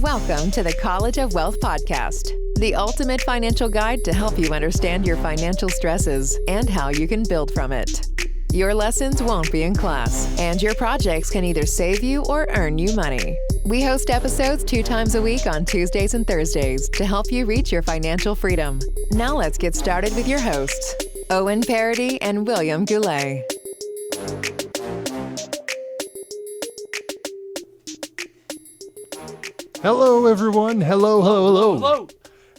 Welcome to the College of Wealth podcast, the ultimate financial guide to help you understand your financial stresses and how you can build from it. Your lessons won't be in class, and your projects can either save you or earn you money. We host episodes 2 times a week on Tuesdays and Thursdays to help you reach your financial freedom. Now let's get started with your hosts, Owen, Paradis, and William Goulet. Hello, everyone. Hello. Hello.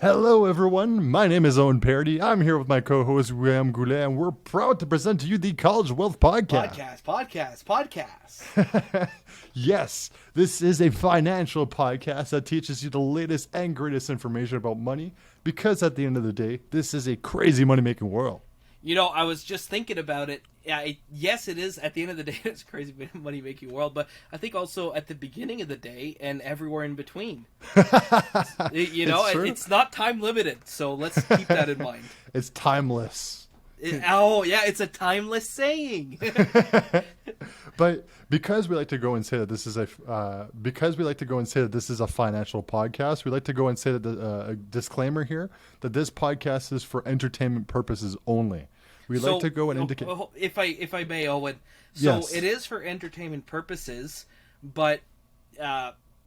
Hello, everyone. My name is Owen Paradis. I'm here with my co-host, William Goulet, and we're proud to present to you the College Wealth Podcast. Podcast. Yes, this is a financial podcast that teaches you the latest and greatest information about money, because at the end of the day, this is a crazy money-making world. You know, I was just thinking about it. Yes, it is. At the end of the day, it's a crazy money-making world. But I think also at the beginning of the day and everywhere in between. It's not time-limited. So let's keep that in mind. It's timeless. It's a timeless saying. But because we like to go and say that this is a financial podcast, we like to go and say that a disclaimer here that this podcast is for entertainment purposes only. We like to go and indicate. If I may, Owen. So yes. It is for entertainment purposes, but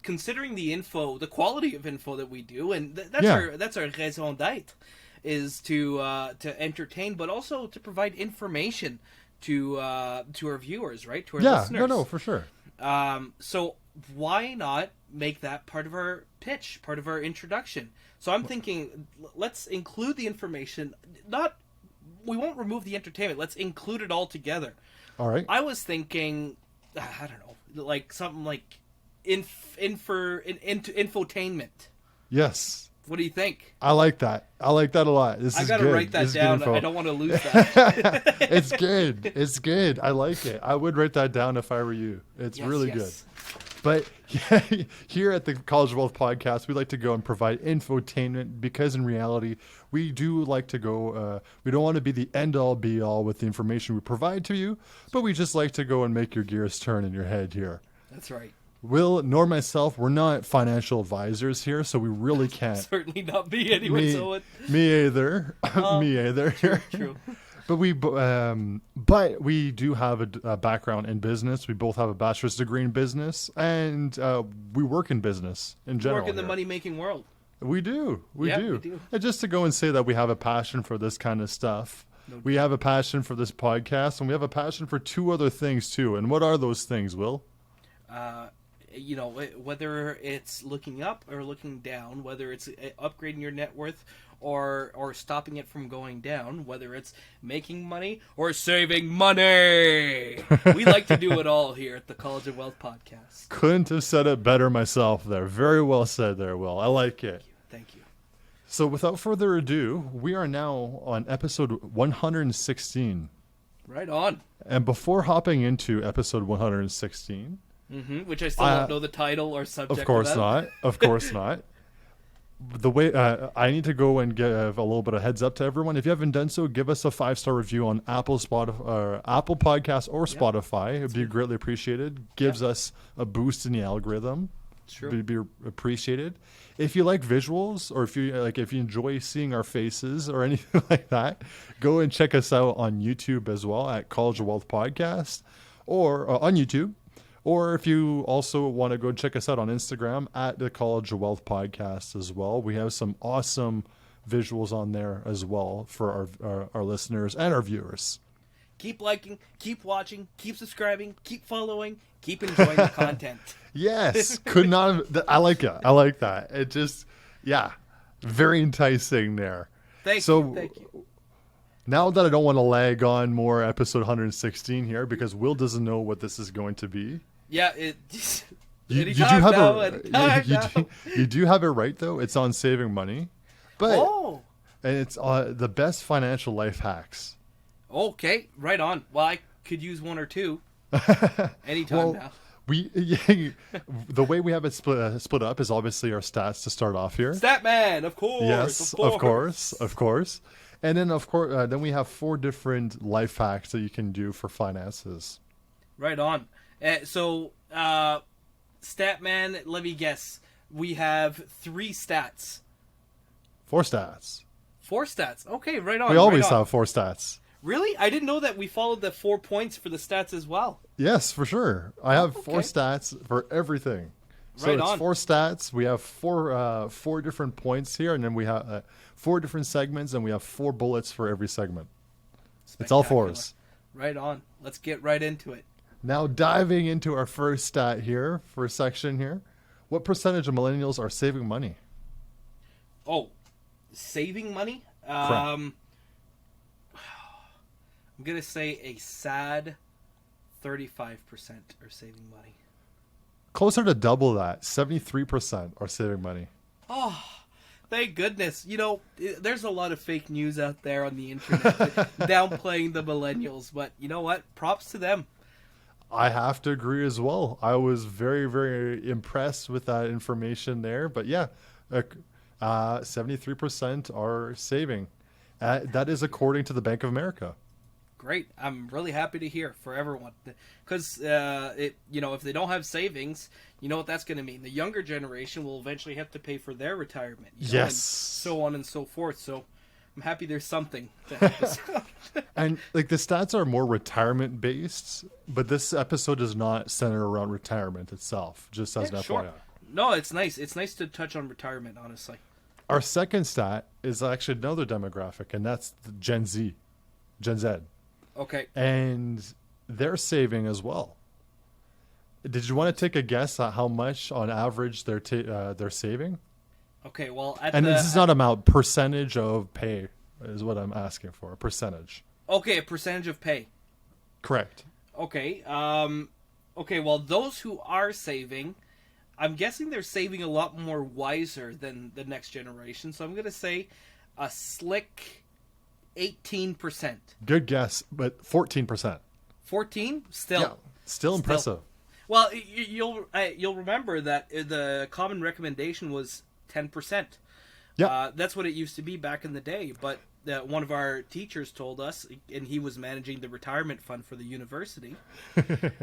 considering the quality of info that we do, and that's our raison d'être, is to entertain, but also to provide information to our viewers, right? To our listeners. No, for sure. So why not make that part of our pitch, part of our introduction? So I'm thinking, let's include the information. We won't remove the entertainment. Let's include it all together. All right. I was thinking, I don't know, like something like infotainment. Yes. What do you think? I like that. I like that a lot. I got to write that down. I don't want to lose that. It's good. It's good. I like it. I would write that down if I were you. It's really good. But here at the College of Wealth Podcast, we like to go and provide infotainment because in reality, we do like to go, we don't want to be the end-all be-all with the information we provide to you, but we just like to go and make your gears turn in your head here. That's right. Will, nor myself, we're not financial advisors here, so we really can't. Certainly not me anyway. Me either. Me either. True. But we do have a background in business. We both have a bachelor's degree in business, and we work in business in general. Work in the money-making world. We do. We do. And just to go and say that we have a passion for this kind of stuff. We have a passion for this podcast, and we have a passion for 2 other things too. And what are those things, Will? Whether it's looking up or looking down, whether it's upgrading your net worth or stopping it from going down, whether it's making money or saving money. We like to do it all here at the College of Wealth Podcast. Couldn't have said it better myself there. Very well said there, Will. I like it. Thank you. So without further ado, we are now on episode 116. Right on. And before hopping into episode 116... which I still don't know the title or subject. Of course not. Of course not. The way I need to go and give a little bit of heads up to everyone. If you haven't done so, give us a 5-star review on Apple Podcasts or Spotify. It would be greatly appreciated. Gives us a boost in the algorithm. Sure. It'd be appreciated. If you like visuals, or if you enjoy seeing our faces or anything like that, go and check us out on YouTube as well at College of Wealth Podcast, or on YouTube. Or if you also want to go check us out on Instagram at the College of Wealth Podcast as well. We have some awesome visuals on there as well for our listeners and our viewers. Keep liking, keep watching, keep subscribing, keep following, keep enjoying the content. Yes. Could not have, I like it. I like that. It just, very enticing there. Thank you. Now that I don't want to lag on more episode 116 here because Will doesn't know what this is going to be. Yeah, you do have it right though. It's on saving money, and it's the best financial life hacks. Okay, right on. Well, I could use 1 or 2 anytime now. The way we have it split up is obviously our stats to start off here. Statman, of course. Yes, of course. And then, of course, then we have 4 different life hacks that you can do for finances. Right on. So, Statman, let me guess. we have 3 stats. 4 stats. 4 stats. Okay, right on. We always right on. have 4 stats. Really? I didn't know that we followed the 4 points for the stats as well. Yes, for sure. I have okay. 4 stats for everything. So Right it's on. 4 stats. We have 4 different points here, and then we have 4 different segments, and we have 4 bullets for every segment. It's all 4s. Right on. Let's get right into it. Now diving into our first stat here, first section here. What percentage of millennials are saving money? Oh, saving money? Correct. I'm going to say a sad 35% are saving money. Closer to double that. 73% are saving money. Oh, thank goodness. You know, there's a lot of fake news out there on the internet downplaying the millennials, but you know what? Props to them. I have to agree as well. I was very, very impressed with that information there. But yeah, 73% are saving. That is according to the Bank of America. Great. I'm really happy to hear for everyone. Because, if they don't have savings, you know what that's going to mean. The younger generation will eventually have to pay for their retirement. Yes. And so on and so forth. So I'm happy there's something to help us out. And like the stats are more retirement based, but this episode is not centered around retirement itself, just as an FYI. Sure. No, it's nice. It's nice to touch on retirement, honestly. Our second stat is actually another demographic, and that's the Gen Z. Okay. And they're saving as well. Did you want to take a guess at how much on average they're saving? Okay, well, this is not about percentage of pay, is what I'm asking for. A percentage. Okay, a percentage of pay. Correct. Okay. Well, those who are saving, I'm guessing they're saving a lot more wiser than the next generation. So I'm going to say a slick 18%. Good guess, but 14%. 14? Still. Yeah, still impressive. Well, you'll remember that the common recommendation was 10%. Yeah. That's what it used to be back in the day. But one of our teachers told us, and he was managing the retirement fund for the university,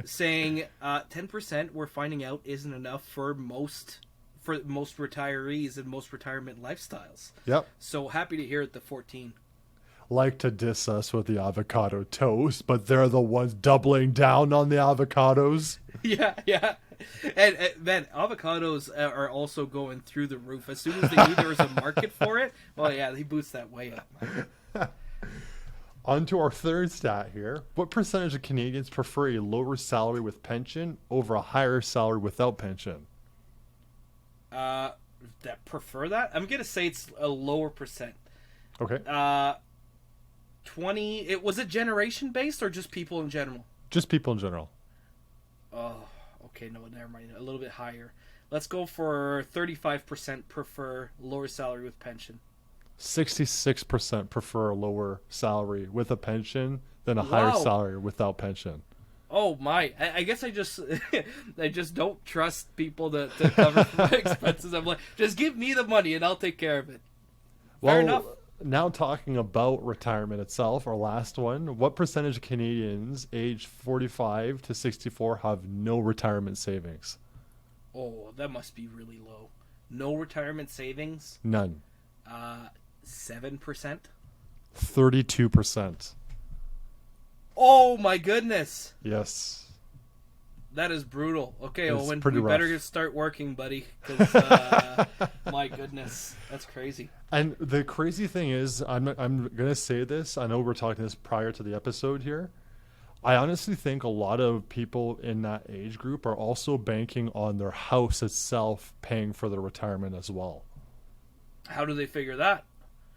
saying 10% we're finding out isn't enough for most retirees and most retirement lifestyles. Yep. So happy to hear it, the 14. Like to diss us with the avocado toast, but they're the ones doubling down on the avocados. Yeah. And man, avocados are also going through the roof. As soon as they knew there was a market for it, well, yeah, they boost that way up. On to our third stat here. What percentage of Canadians prefer a lower salary with pension over a higher salary without pension? That prefer that? I'm going to say it's a lower percent. Okay. 20. Was it generation based or just people in general? Just people in general. Oh, okay. No, never mind. A little bit higher. Let's go for 35% prefer lower salary with pension. 66% prefer a lower salary with a pension than a higher salary without pension. Oh my! I guess I just don't trust people to cover my expenses. I'm like, just give me the money and I'll take care of it. Fair enough. Now talking about retirement itself, our last one. What percentage of Canadians aged 45 to 64 have no retirement savings? Oh, that must be really low. No retirement savings? None. 7%? 32%. Oh my goodness! Yes. That is brutal. Okay, It's Owen, pretty we rough. better start working, buddy. 'Cause, my goodness, that's crazy. And the crazy thing is, I'm gonna say this. I know we're talking this prior to the episode here. I honestly think a lot of people in that age group are also banking on their house itself paying for their retirement as well. How do they figure that?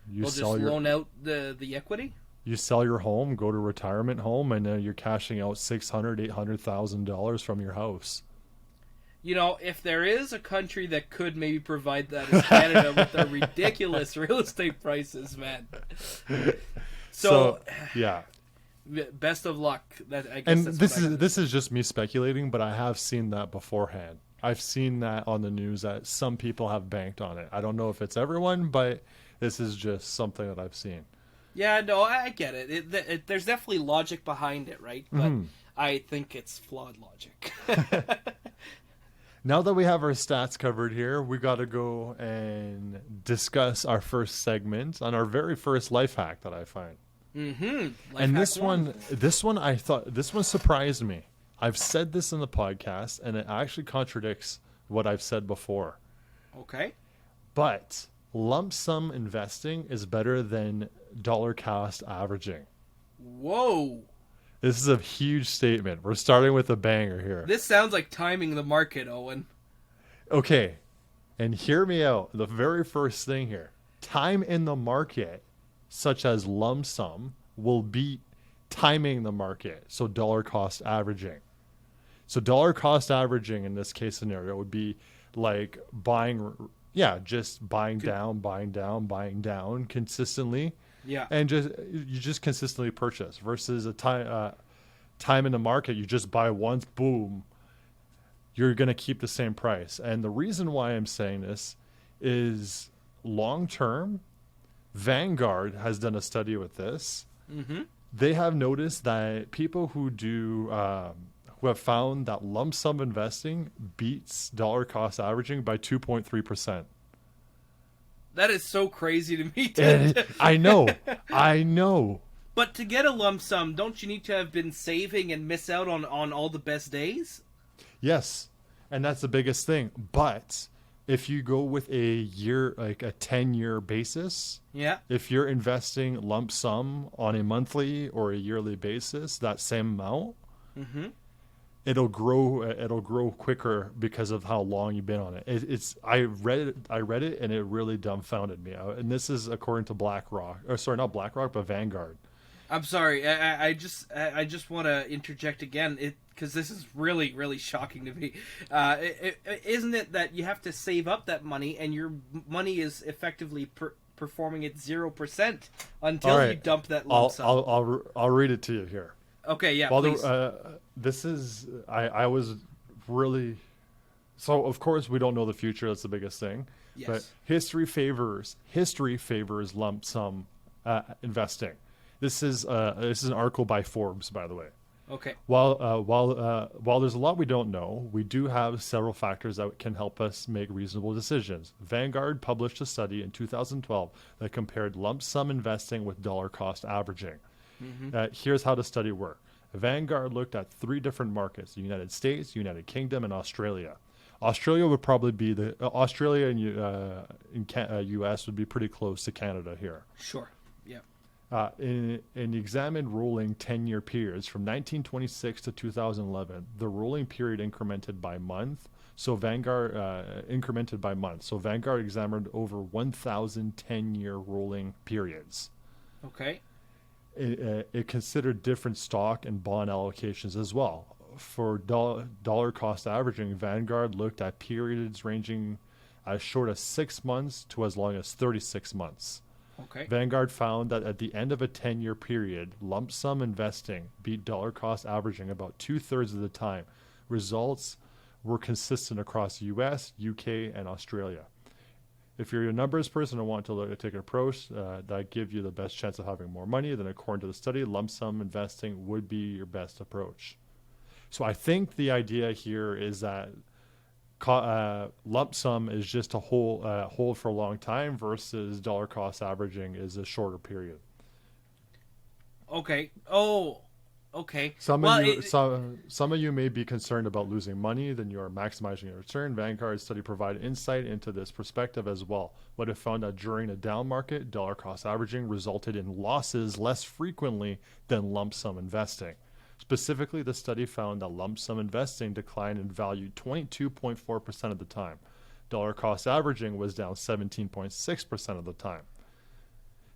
They'll just loan out the equity? You sell your home, go to a retirement home, and then you're cashing out $600,000-$800,000 from your house. You know, if there is a country that could maybe provide that, it's Canada with their ridiculous real estate prices, man. So yeah. Best of luck. This is just me speculating, but I have seen that beforehand. I've seen that on the news that some people have banked on it. I don't know if it's everyone, but this is just something that I've seen. Yeah, no, I get it. There's definitely logic behind it, right? But I think it's flawed logic. Now that we have our stats covered here, we got to go and discuss our first segment on our very first life hack that I find. And this one surprised me. I've said this in the podcast, and it actually contradicts what I've said before. Okay. But lump sum investing is better than dollar cost averaging. Whoa. This is a huge statement. We're starting with a banger here. This sounds like timing the market, Owen. Okay. And hear me out. The very first thing here. Time in the market, such as lump sum, will beat timing the market. So dollar cost averaging. So dollar cost averaging in this case scenario would be like just buying down consistently. Yeah. And you just consistently purchase versus a time in the market, you just buy once, boom, you're going to keep the same price. And the reason why I'm saying this is long term, Vanguard has done a study with this. Mm-hmm. They have noticed that people who have found that lump sum investing beats dollar cost averaging by 2.3%. That is so crazy to me. I know. But to get a lump sum, don't you need to have been saving and miss out on all the best days? Yes, and that's the biggest thing. But if you go with a year, like a 10-year basis, yeah, if you're investing lump sum on a monthly or a yearly basis, that same amount, it'll grow quicker because of how long you've been on it. I read it and it really dumbfounded me. And this is according to not BlackRock, but Vanguard. I'm sorry. I just want to interject again, because this is really, really shocking to me. Isn't it that you have to save up that money, and your money is effectively performing at 0% until you dump that lump sum? I'll read it to you here. Okay, yeah, please. I was really... So, of course, we don't know the future. That's the biggest thing. Yes. But history favors lump sum investing. This is an article by Forbes, by the way. Okay. While there's a lot we don't know, we do have several factors that can help us make reasonable decisions. Vanguard published a study in 2012 that compared lump sum investing with dollar cost averaging. Here's how the study worked. Vanguard looked at 3 different markets: the United States, United Kingdom, and Australia. Australia would probably be Australia and U.S. would be pretty close to Canada here. Sure. Yeah. In the examined rolling 10-year periods from 1926 to 2011, the rolling period incremented by month. So Vanguard examined over 1,000 10-year rolling periods. Okay. It considered different stock and bond allocations as well. For dollar cost averaging, Vanguard looked at periods ranging as short as 6 months to as long as 36 months. Okay. Vanguard found that at the end of a 10-year period, lump sum investing beat dollar cost averaging about 2/3 of the time. Results were consistent across US, UK, and Australia. If you're a numbers person and want to take an approach that give you the best chance of having more money, then according to the study, lump sum investing would be your best approach. So I think the idea here is that lump sum is just a hold for a long time versus dollar cost averaging is a shorter period. Okay. Oh, okay. Some of you may be concerned about losing money, then you are maximizing your return. Vanguard study provided insight into this perspective as well. What it found that during a down market, dollar cost averaging resulted in losses less frequently than lump sum investing. Specifically, the study found that lump sum investing declined in value 22.4% of the time. Dollar cost averaging was down 17.6% of the time.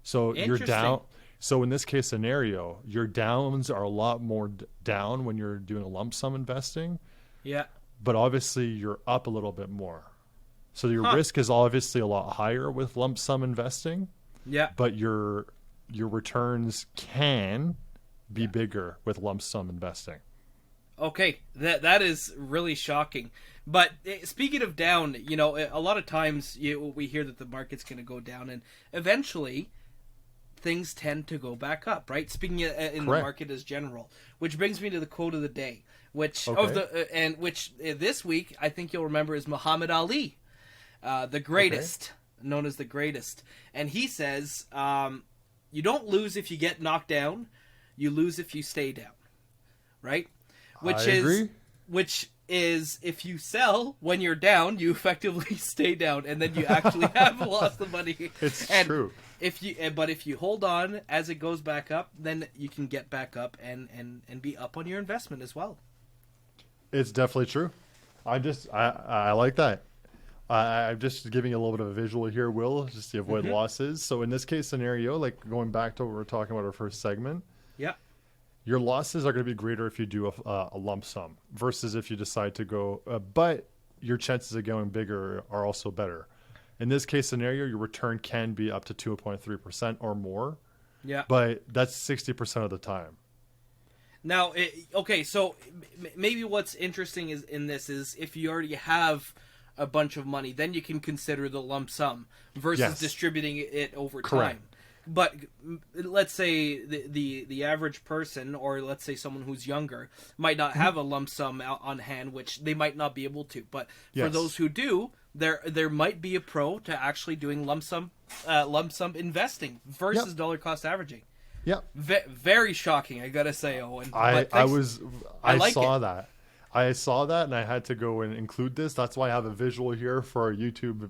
So you're down. So in this case scenario, your downs are a lot more down when you're doing a lump sum investing. Yeah. But obviously you're up a little bit more. So your risk is obviously a lot higher with lump sum investing. Yeah. But your returns can be bigger with lump sum investing. Okay, that is really shocking. But speaking of down, a lot of times we hear that the market's going to go down, and eventually things tend to go back up, right? Speaking in the market as general, which brings me to the quote of the day. which Okay. which this week I think you'll remember is Muhammad Ali, the greatest, known as the greatest, and he says, "You don't lose if you get knocked down, you lose if you stay down." Right? Agree. Which is if you sell when you're down, you effectively stay down, and then you actually have lost the money. It's true. But if you hold on as it goes back up, then you can get back up and be up on your investment as well. It's definitely true. I like that. I'm just giving you a little bit of a visual here, Will, just to avoid losses. So in this case scenario, like going back to what we were talking about our first segment, Yeah. your losses are going to be greater if you do a lump sum versus if you decide to go, but your chances of going bigger are also better. In this case scenario, your return can be up to 2.3% or more. Yeah. But that's 60% of the time. Now, so maybe what's interesting is if you already have a bunch of money, then you can consider the lump sum versus distributing it over time. But let's say the average person, or let's say someone who's younger, might not have a lump sum on hand, which they might not be able to. But for those who do, there might be a pro to actually doing lump sum investing versus dollar cost averaging. Yeah. Very shocking, I gotta say, Owen. I saw that. I saw that, and I had to go and include this. That's why I have a visual here for our YouTube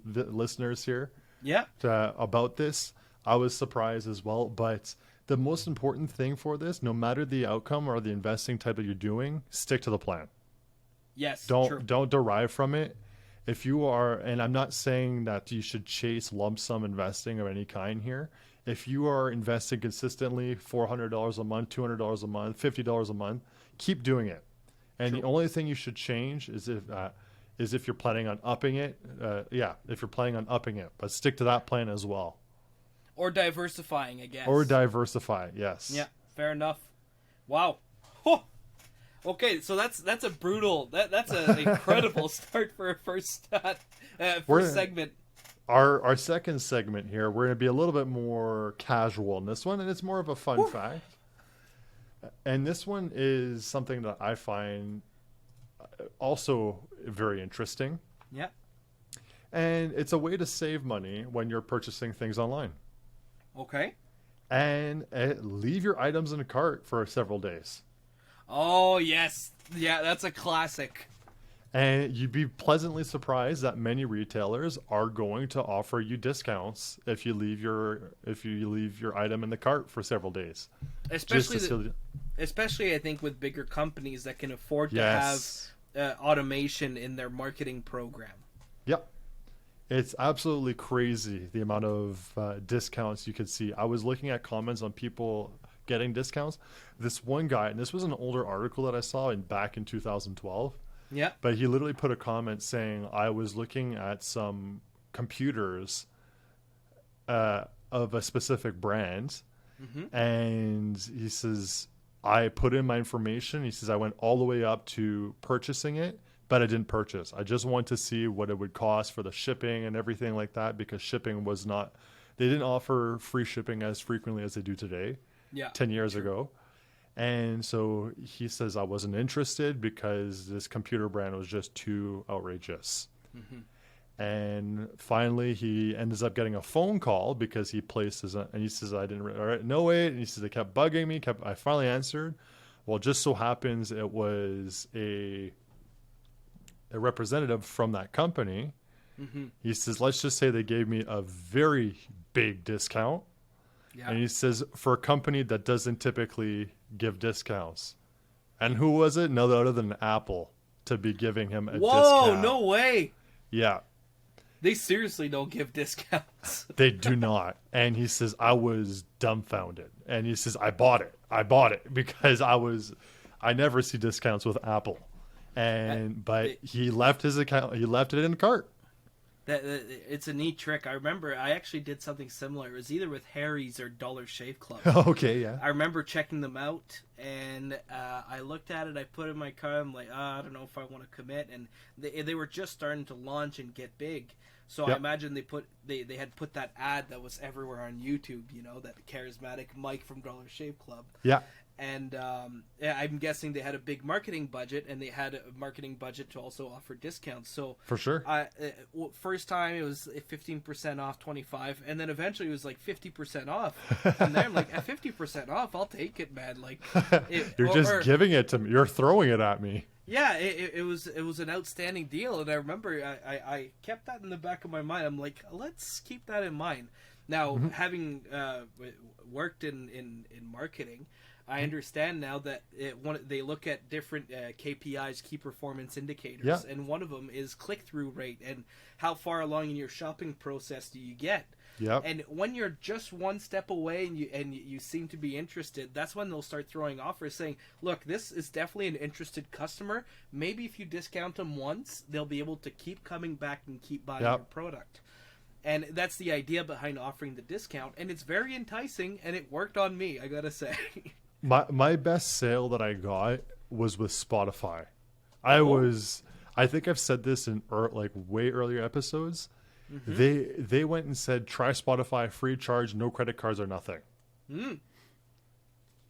listeners here. Yeah. About this. I was surprised as well, but the most important thing for this, no matter the outcome or the investing type that you're doing, stick to the plan. Yes. Don't derive from it. If you are, and I'm not saying that you should chase lump sum investing of any kind here. If you are investing consistently $400 a month, $200 a month, $50 a month, keep doing it. And the only thing you should change is if you're planning on upping it. If you're planning on upping it, but stick to that plan as well. Or diversifying, I guess. Or diversify, yes. Yeah, fair enough. Wow. Oh. Okay, so that's a brutal. That's an incredible start for a first segment. Our second segment here, we're going to be a little bit more casual in this one, and it's more of a fun fact. And this one is something that I find also very interesting. Yeah. And it's a way to save money when you're purchasing things online. Okay. And leave your items in a cart for several days. Oh, yes. Yeah, that's a classic. And you'd be pleasantly surprised that many retailers are going to offer you discounts if you leave your item in the cart for several days. Especially I think with bigger companies that can afford to have automation in their marketing program. Yep. It's absolutely crazy the amount of discounts you could see. I was looking at comments on people getting discounts. This one guy, and this was an older article that I saw back in 2012. Yeah. But he literally put a comment saying, I was looking at some computers of a specific brand. Mm-hmm. And he says, I put in my information. He says, I went all the way up to purchasing it, but I didn't purchase. I just wanted to see what it would cost for the shipping and everything like that, because shipping was not, they didn't offer free shipping as frequently as they do today. Yeah, 10 years ago. And so he says, I wasn't interested because this computer brand was just too outrageous. Mm-hmm. And finally, he ends up getting a phone call because he placed his, and he says, I didn't, all right, no way. And he says, they kept bugging me. I finally answered. Well, just so happens it was a representative from that company. Mm-hmm. He says, let's just say they gave me a very big discount. Yeah. And he says, for a company that doesn't typically give discounts. And who was it? No other than Apple to be giving him a discount. Whoa, no way. Yeah. They seriously don't give discounts. They do not. And he says, I was dumbfounded. And he says, I bought it because I never see discounts with Apple. But he left his account, he left it in the cart. It's a neat trick. I remember I actually did something similar. It was either with Harry's or Dollar Shave Club. Okay, yeah. I remember checking them out, and I looked at it. I put it in my car. I'm like, I don't know if I want to commit. And they were just starting to launch and get big. So yep. I imagine they had put that ad that was everywhere on YouTube. You know, that charismatic Mike from Dollar Shave Club. Yeah. And I'm guessing they had a big marketing budget, and they had a marketing budget to also offer discounts. So For sure. First time it was 15% off, 25, and then eventually it was like 50% off. And then I'm like, at 50% off, I'll take it, man. Like, You're giving it to me. You're throwing it at me. Yeah, it was an outstanding deal, and I remember I kept that in the back of my mind. I'm like, let's keep that in mind. Now, having worked in marketing, I understand now that they look at different KPIs, key performance indicators, and one of them is click-through rate and how far along in your shopping process do you get. Yep. And when you're just one step away and you seem to be interested, that's when they'll start throwing offers saying, look, this is definitely an interested customer. Maybe if you discount them once, they'll be able to keep coming back and keep buying your product. And that's the idea behind offering the discount. And it's very enticing, and it worked on me, I gotta say. My best sale that I got was with Spotify. I think I've said this in way earlier episodes. They went and said, try Spotify, free charge, no credit cards or nothing. You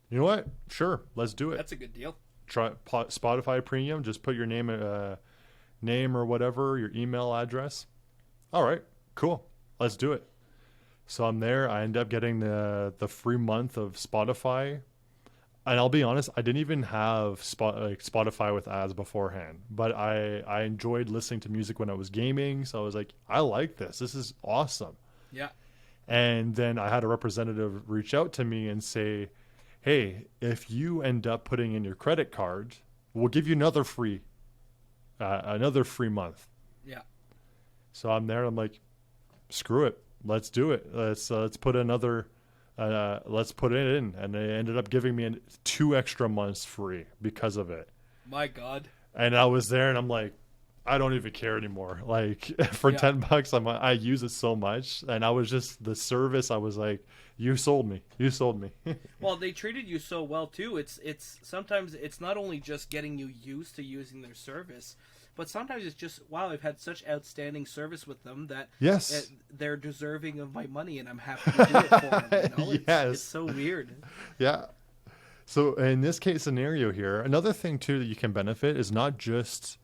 know what? Sure, let's do it. That's a good deal. Try Spotify Premium. Just put your name or whatever, your email address. All right, cool. Let's do it. So I'm there. I end up getting the free month of Spotify. And I'll be honest, I didn't even have Spotify with ads beforehand, but I enjoyed listening to music when I was gaming. So I was like, I like this. This is awesome. Yeah. And then I had a representative reach out to me and say, hey, if you end up putting in your credit card, we'll give you another free month. Yeah. So I'm there. I'm like, screw it. Let's do it. Let's put another. Let's put it in, and they ended up giving me 2 extra months free because of it. My God! And I was there, and I'm like, I don't even care anymore. Like for $10, I use it so much, and I was just the service. I was like, you sold me. You sold me. Well, they treated you so well too. It's sometimes it's not only just getting you used to using their service, but sometimes it's just, wow, I've had such outstanding service with them that they're deserving of my money, and I'm happy to do it for them. You know? It's so weird. Yeah. So in this case scenario here, another thing too that you can benefit is not just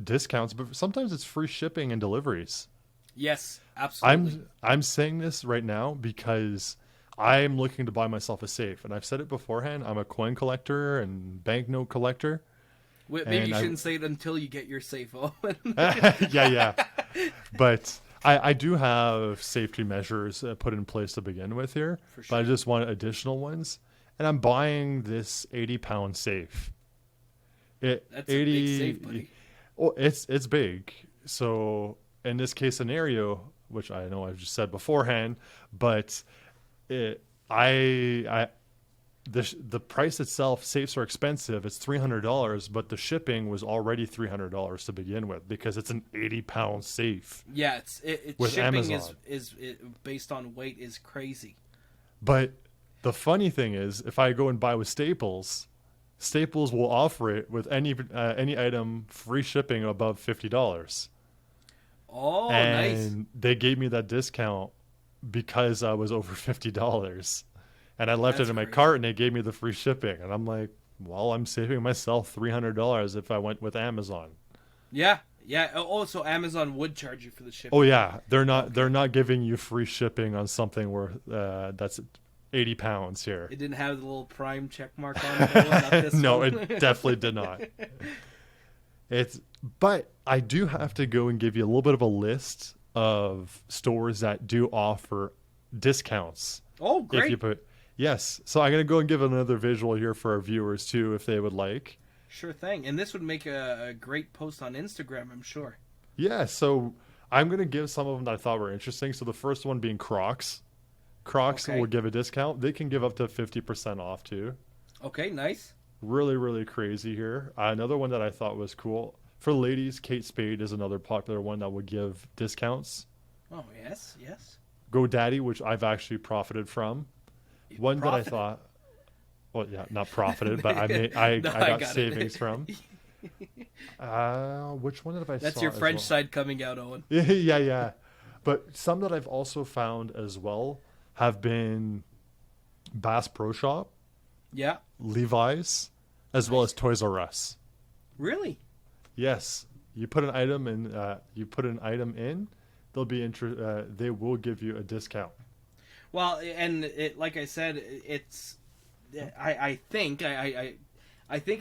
discounts, but sometimes it's free shipping and deliveries. Yes, absolutely. I'm saying this right now because I'm looking to buy myself a safe, and I've said it beforehand. I'm a coin collector and banknote collector. Maybe you shouldn't say it until you get your safe, Owen. yeah. But I do have safety measures put in place to begin with here. For sure. But I just want additional ones. And I'm buying this 80-pound safe. That's a big safe, buddy. Oh, it's big. So in this case scenario, which I know I've just said beforehand, but the price itself, safes are expensive. It's $300, but the shipping was already $300 to begin with because it's an 80-pound safe. Yeah, with shipping Amazon. is based on weight is crazy. But the funny thing is, if I go and buy with Staples will offer it with any item free shipping above $50. Oh, and nice! They gave me that discount because I was over $50. And I left it in my cart, and they gave me the free shipping. And I'm like, well, I'm saving myself $300 if I went with Amazon. Yeah. Oh, so Amazon would charge you for the shipping. Oh yeah, they're not giving you free shipping on something where that's 80 pounds here. It didn't have the little Prime check mark on it. No, it definitely did not. But I do have to go and give you a little bit of a list of stores that do offer discounts. Oh, great! Yes. So I'm going to go and give another visual here for our viewers, too, if they would like. Sure thing. And this would make a great post on Instagram, I'm sure. Yeah. So I'm going to give some of them that I thought were interesting. So the first one being Crocs. Crocs will give a discount. They can give up to 50% off, too. Okay, nice. Really, really crazy here. Another one that I thought was cool. For ladies, Kate Spade is another popular one that would give discounts. Oh, yes. GoDaddy, which I've actually profited from. One that I thought, well, yeah, not profited, but I got savings from. Which one did I? That's your French side coming out, Owen. Yeah. But some that I've also found as well have been Bass Pro Shop, Yeah. Levi's, as well as Toys R Us. Really? Yes, you put an item in. They'll be they will give you a discount. Well, and like I said, it's. I think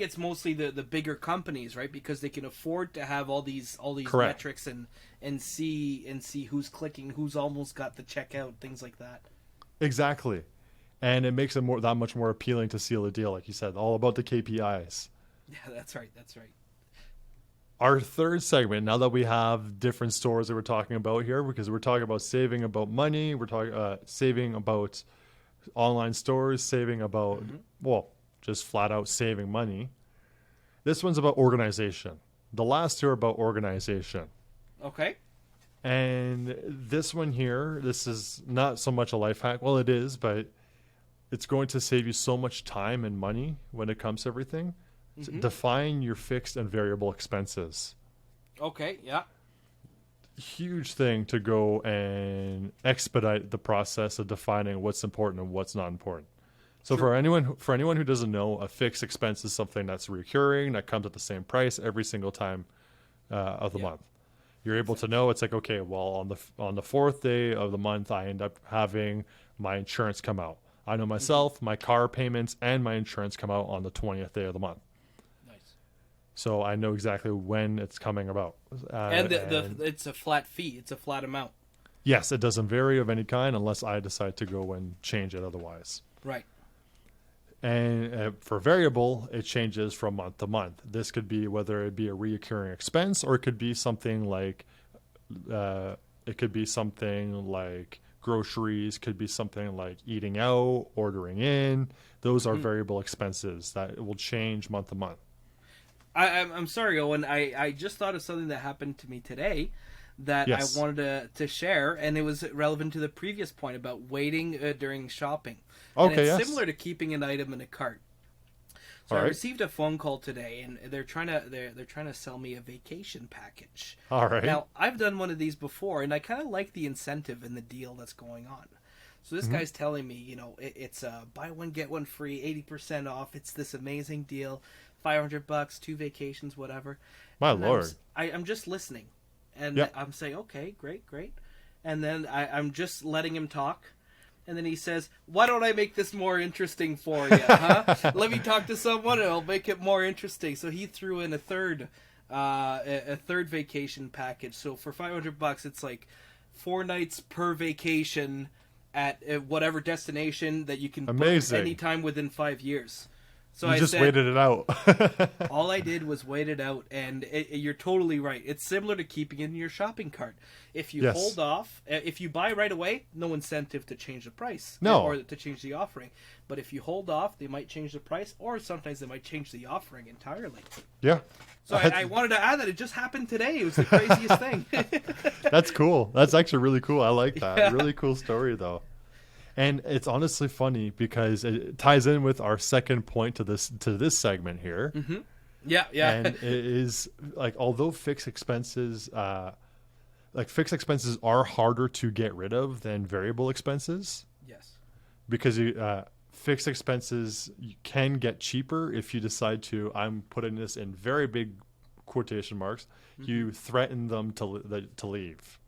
it's mostly the bigger companies, right? Because they can afford to have all these Correct. metrics and see who's clicking, who's almost got the checkout, things like that. Exactly, and it makes it that much more appealing to seal a deal, like you said, all about the KPIs. Yeah, that's right. Our third segment, now that we have different stores that we're talking about here, because we're talking about saving about money, we're talking saving about online stores, saving about, just flat out saving money. This one's about organization. The last two are about organization. Okay. And this one here, this is not so much a life hack. Well, it is, but it's going to save you so much time and money when it comes to everything. Mm-hmm. Define your fixed and variable expenses. Okay, yeah. Huge thing to go and expedite the process of defining what's important and what's not important. So for anyone who doesn't know, a fixed expense is something that's recurring, that comes at the same price every single time of the month. You're able to know, it's like, okay, well, on the fourth day of the month, I end up having my insurance come out. I know myself, my car payments and my insurance come out on the 20th day of the month. So I know exactly when it's coming about. And it's a flat fee. It's a flat amount. Yes, it doesn't vary of any kind unless I decide to go and change it otherwise. Right. And for variable, it changes from month to month. This could be whether it be a recurring expense, or it could be something like groceries, could be something like eating out, ordering in. Those are variable expenses that will change month to month. I'm sorry, Owen. I just thought of something that happened to me today that I wanted to share, and it was relevant to the previous point about waiting during shopping. Okay, and it's similar to keeping an item in a cart. So I received a phone call today, and they're trying to sell me a vacation package. All right. Now, I've done one of these before, and I kind of like the incentive and the deal that's going on. So this guy's telling me, it's buy one get one free, 80% off. It's this amazing deal. $500, 2 vacations, whatever. My Lord. I'm just listening. And I'm saying, okay, great. And then I'm just letting him talk. And then he says, why don't I make this more interesting for you, huh? Let me talk to someone and I'll make it more interesting. So he threw in a third vacation package. So for $500, it's like 4 nights per vacation at whatever destination that you can book anytime within 5 years. So I just waited it out. All I did was wait it out, and you're totally right. It's similar to keeping it in your shopping cart. If you hold off, if you buy right away, no incentive to change the price or to change the offering. But if you hold off, they might change the price, or sometimes they might change the offering entirely. Yeah. So I wanted to add that it just happened today. It was the craziest thing. That's cool. That's actually really cool. I like that. Yeah. Really cool story, though. And it's honestly funny because it ties in with our second point to this segment here. Mm-hmm. Yeah. And it is like, although fixed expenses are harder to get rid of than variable expenses. Yes. Because fixed expenses can get cheaper if you decide to. I'm putting this in very big quotation marks. Mm-hmm. You threaten them to leave.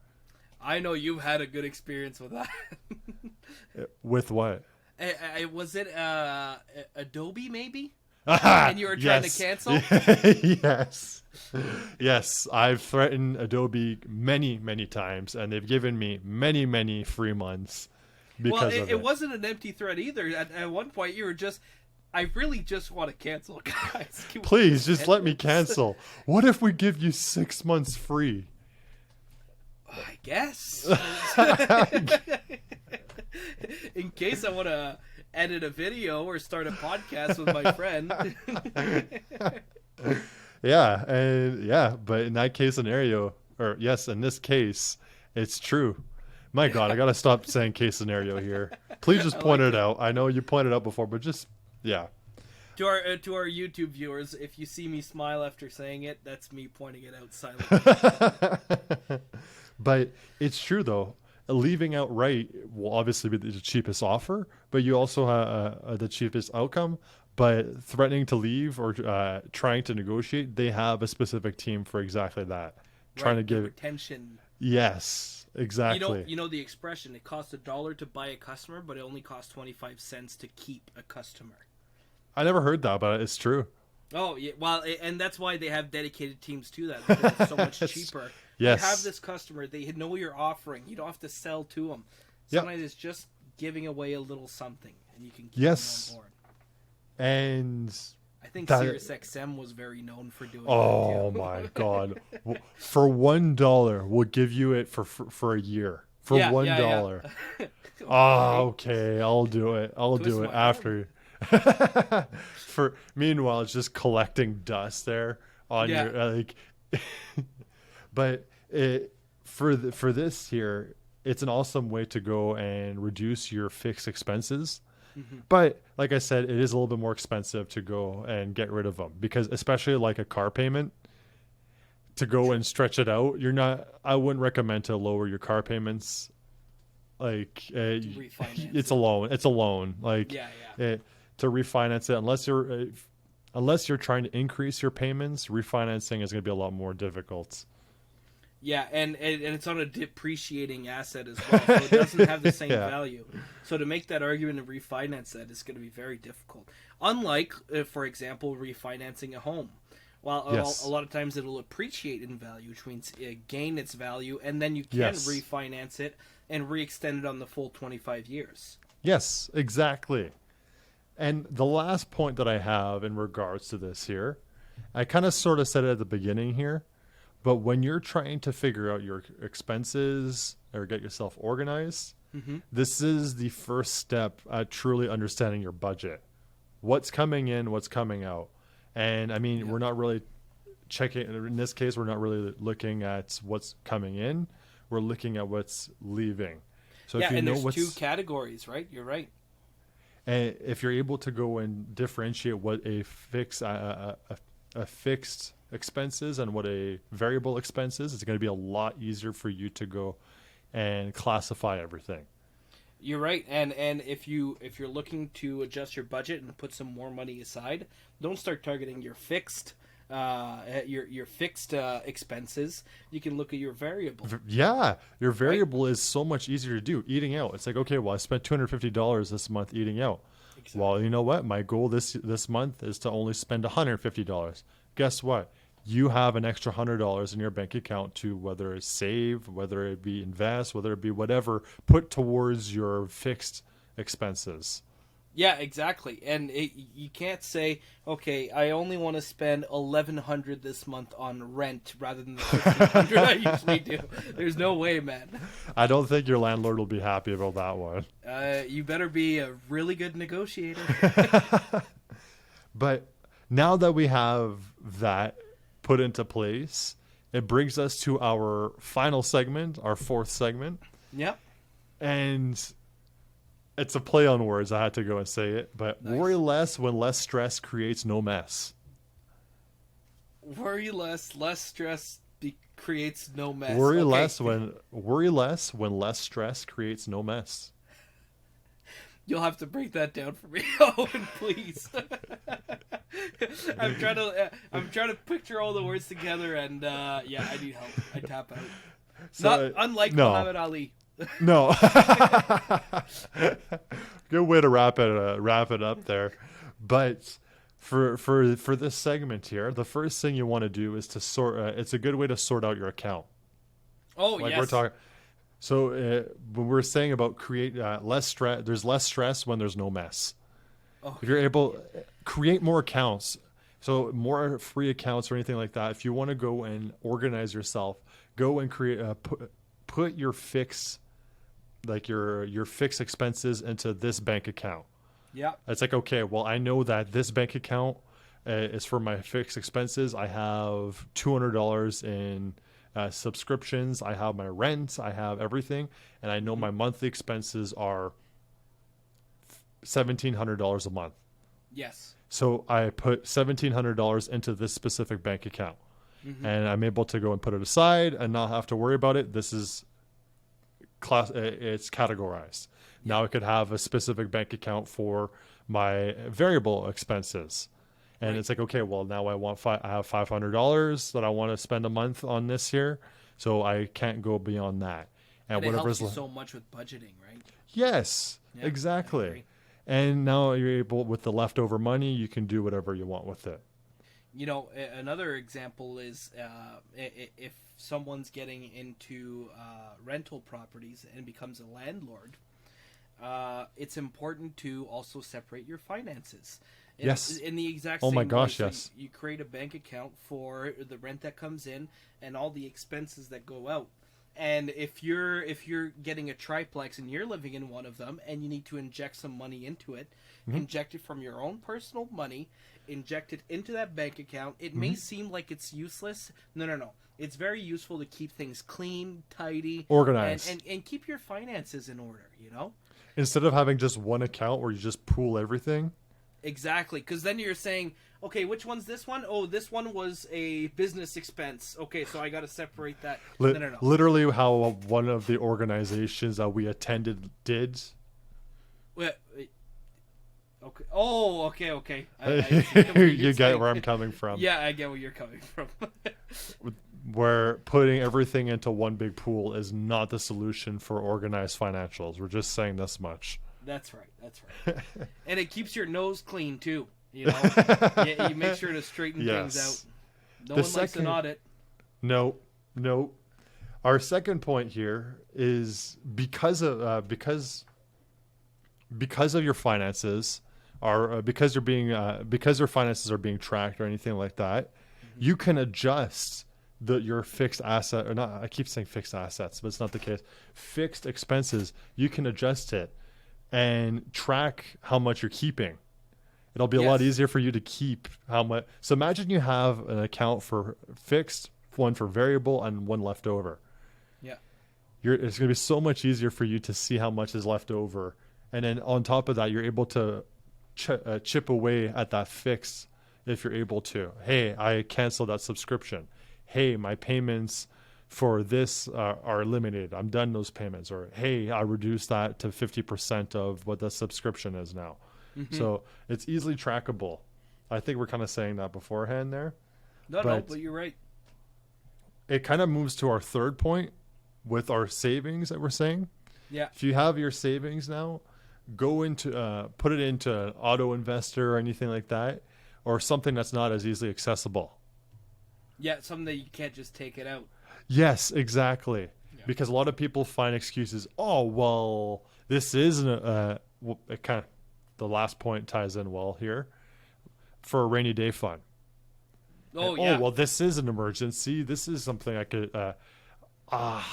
I know you've had a good experience with that. With what? Was it Adobe maybe? And you were trying to cancel? Yes. I've threatened Adobe many, many times, and they've given me many, many free months because of it. It wasn't an empty threat either. At one point, you were just, I really just want to cancel, guys. Please, just let me cancel. What if we give you 6 months free? I guess. In case I want to edit a video or start a podcast with my friend. But in that case scenario, in this case, it's true. My God, I got to stop saying case scenario here. Please just point it out. I know you pointed out before, but just, yeah. To our YouTube viewers, if you see me smile after saying it, that's me pointing it out silently. But it's true, though. leaving outright will obviously be the cheapest offer, but you also have the cheapest outcome. But threatening to leave or trying to negotiate, they have a specific team for exactly that. Trying to give retention. Yes, exactly. You know the expression, it costs $1 to buy a customer, but it only costs 25 cents to keep a customer. I never heard that, but it's true. Oh, yeah. Well, and that's why they have dedicated teams to that, because it's so much cheaper. Yes. You have this customer, they know you're offering. You don't have to sell to them. Sometimes it's just giving away a little something, and you can keep them on board. And I think SiriusXM was very known for doing that too. Oh my God. For $1, we'll give you it for a year. For $1. Yeah. Okay, I'll do it. I'll do it after. Meanwhile, it's just collecting dust there on your like. But for this here, it's an awesome way to go and reduce your fixed expenses. Mm-hmm. But like I said, it is a little bit more expensive to go and get rid of them, because especially like a car payment, to go and stretch it out, I wouldn't recommend to lower your car payments. Like it's a loan. It's a loan. Like to refinance it, unless you're trying to increase your payments, refinancing is going to be a lot more difficult. Yeah, and it's on a depreciating asset as well, so it doesn't have the same value. So to make that argument and refinance that is going to be very difficult. Unlike, for example, refinancing a home. Well, a lot of times it'll appreciate in value, which means it gain its value, and then you can refinance it and re-extend it on the full 25 years. Yes, exactly. And the last point that I have in regards to this here, I kind of sort of said it at the beginning here, but when you're trying to figure out your expenses or get yourself organized, this is the first step at truly understanding your budget. What's coming in, what's coming out. And I mean, we're not really checking, in this case, we're not really looking at what's coming in. We're looking at what's leaving. So if you know there's two categories, right? You're right. And if you're able to go and differentiate what a fixed expense is and what a variable expense is, it's going to be a lot easier for you to go and classify everything. You're right, and if you're looking to adjust your budget and put some more money aside, don't start targeting your fixed expenses. You can look at your variable. Yeah, your variable is so much easier to do. Eating out, it's like, okay, well, I spent $250 this month eating out. Exactly. Well, you know what? My goal this month is to only spend $150. Guess what? You have an extra $100 in your bank account to, whether it's save, whether it be invest, whether it be whatever, put towards your fixed expenses. Yeah, exactly. And you can't say, okay, I only want to spend $1,100 this month on rent rather than the $1,500 I usually do. There's no way, man. I don't think your landlord will be happy about that one. You better be a really good negotiator. But now that we have that put into place, it brings us to our final segment, our fourth segment. Yep. And it's a play on words. I had to go and say it, but nice. Worry less when less stress creates no mess. Worry less stress creates no mess. Worry less when less stress creates no mess. You'll have to break that down for me, Owen, please. I'm trying to picture all the words together, and I need help. I tap out. So, unlike Muhammad Ali. No. Good way to wrap it up there. But for this segment here, the first thing you want to do is to sort. It's a good way to sort out your account. Oh, yes. We're talking. So when we're saying about create less stress, there's less stress when there's no mess. Okay. If you're able, create more accounts. So more free accounts or anything like that. If you want to go and organize yourself, go and create put your fixed, like your fixed expenses into this bank account. Yeah. It's like, okay, well, I know that this bank account is for my fixed expenses. I have $200 in subscriptions, I have my rent, I have everything, and I know my monthly expenses are $1,700 a month. Yes. So I put $1,700 into this specific bank account, and I'm able to go and put it aside and not have to worry about it. This is it's categorized. Now I could have a specific bank account for my variable expenses. And it's like, okay, well, now I have $500 that I want to spend a month on this here. So I can't go beyond that. And it helps you so much with budgeting, right? Yes, exactly. And now you're able, with the leftover money, you can do whatever you want with it. You know, another example is if someone's getting into rental properties and becomes a landlord, it's important to also separate your finances. In the exact same way. So you create a bank account for the rent that comes in and all the expenses that go out. And if you're getting a triplex and you're living in one of them and you need to inject some money into it, inject it from your own personal money, inject it into that bank account. It may seem like it's useless. No. It's very useful to keep things clean, tidy, organized, and keep your finances in order, you know? Instead of having just one account where you just pool everything. Exactly, because then you're saying, okay, which one's this one? Oh, this one was a business expense. Okay, so I got to separate that. No. Literally how one of the organizations that we attended did. Wait. Okay. Oh, okay. You get where I'm coming from. Yeah, I get where you're coming from. Where putting everything into one big pool is not the solution for organized financials. We're just saying this much. That's right. And it keeps your nose clean too. You know, you make sure to straighten things out. No one likes an audit. No. Our second point here is because of your finances because your finances are being tracked or anything like that, you can adjust your fixed asset, or not. I keep saying fixed assets, but it's not the case. Fixed expenses, you can adjust it and track how much you're keeping. It'll be a lot easier for you to keep how much. So imagine you have an account for fixed, one for variable, and one left over. Yeah. It's going to be so much easier for you to see how much is left over. And then on top of that, you're able to chip away at that fix if you're able to. Hey, I canceled that subscription. Hey, my payments for this are limited. I'm done those payments. Or, hey, I reduced that to 50% of what the subscription is now. Mm-hmm. So it's easily trackable. I think we're kind of saying that beforehand there. No, but you're right. It kind of moves to our third point with our savings that we're saying. Yeah. If you have your savings now, go into put it into an auto investor or anything like that, or something that's not as easily accessible. Yeah, something that you can't just take it out. Yes, exactly. Yeah. Because a lot of people find excuses. Oh, well, this isn't it kind of, the last point ties in well here, for a rainy day fund. Oh, yeah. Oh, well, this is an emergency. This is something I could,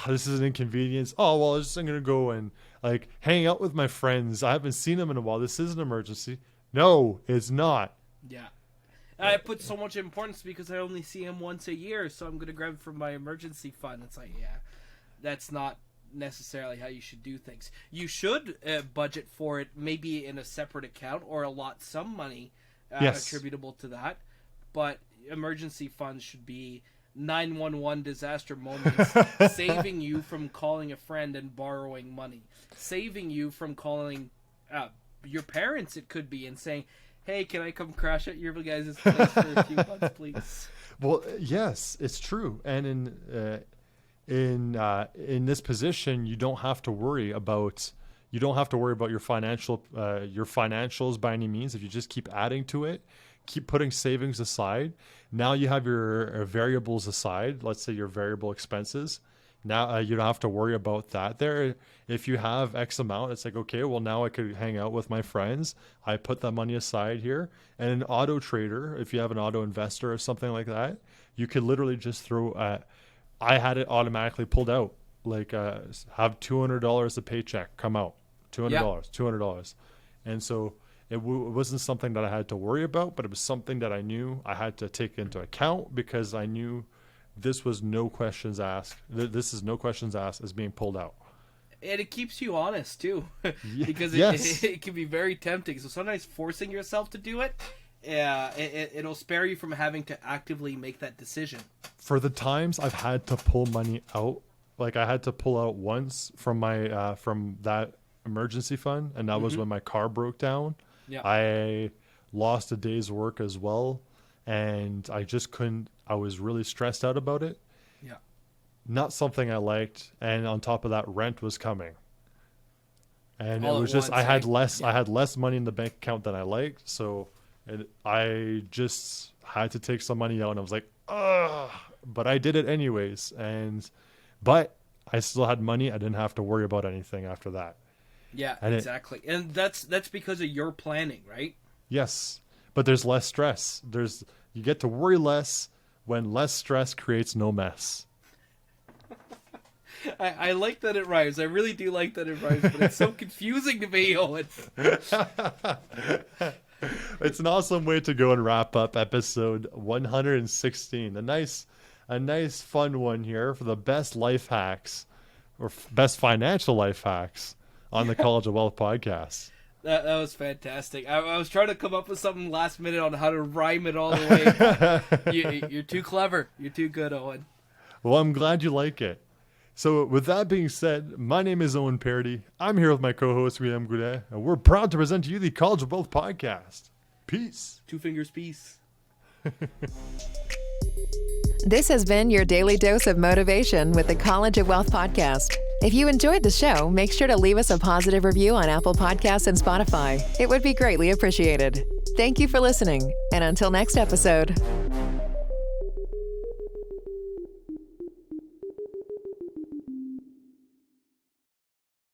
this is an inconvenience. Oh, well, I'm going to go and like hang out with my friends. I haven't seen them in a while. This is an emergency. No, it's not. Yeah. I put so much importance because I only see him once a year, so I'm going to grab from my emergency fund. It's like, yeah, that's not necessarily how you should do things. You should budget for it maybe in a separate account or allot some money attributable to that, but emergency funds should be 911 disaster moments, saving you from calling a friend and borrowing money, saving you from calling your parents, it could be, and saying, hey, can I come crash at your guys' place for a few months, please? Well, yes, it's true. And in this position, you don't have to worry about your financials by any means. If you just keep adding to it, keep putting savings aside. Now you have your variables aside. Let's say your variable expenses. Now you don't have to worry about that there. If you have X amount, it's like, okay, well, now I could hang out with my friends. I put that money aside here. And an auto trader, if you have an auto investor or something like that, you could literally just throw, I had it automatically pulled out. Like have $200 a paycheck come out, $200. And so it wasn't something that I had to worry about, but it was something that I knew I had to take into account because I knew this was no questions asked. This is no questions asked is being pulled out. And it keeps you honest too, because it can be very tempting. So sometimes forcing yourself to do it, it'll spare you from having to actively make that decision. For the times I've had to pull money out, like I had to pull out once from my from that emergency fund, and that was when my car broke down. Yeah. I lost a day's work as well, and I just couldn't. I was really stressed out about it. Yeah. Not something I liked, and on top of that, rent was coming. And All it was at just once, I had less money in the bank account than I liked, so I just had to take some money out, and I was like, ugh. But I did it anyways, but I still had money. I didn't have to worry about anything after that. Yeah, and exactly. And that's because of your planning, right? Yes, but there's less stress. You get to worry less when less stress creates no mess. I like that it rhymes. I really do like that it rhymes, but it's so confusing to me, Owen. It's an awesome way to go and wrap up episode 116. A nice fun one here for the best life hacks or best financial life hacks on the College of Wealth podcast. That was fantastic. I was trying to come up with something last minute on how to rhyme it all the way. You're too clever. You're too good, Owen. Well, I'm glad you like it. So with that being said, my name is Owen Paradis. I'm here with my co-host, William Goulet, and we're proud to present to you the College of Wealth podcast. Peace. 2 fingers peace. This has been your daily dose of motivation with the College of Wealth podcast. If you enjoyed the show, make sure to leave us a positive review on Apple Podcasts and Spotify. It would be greatly appreciated. Thank you for listening, and until next episode.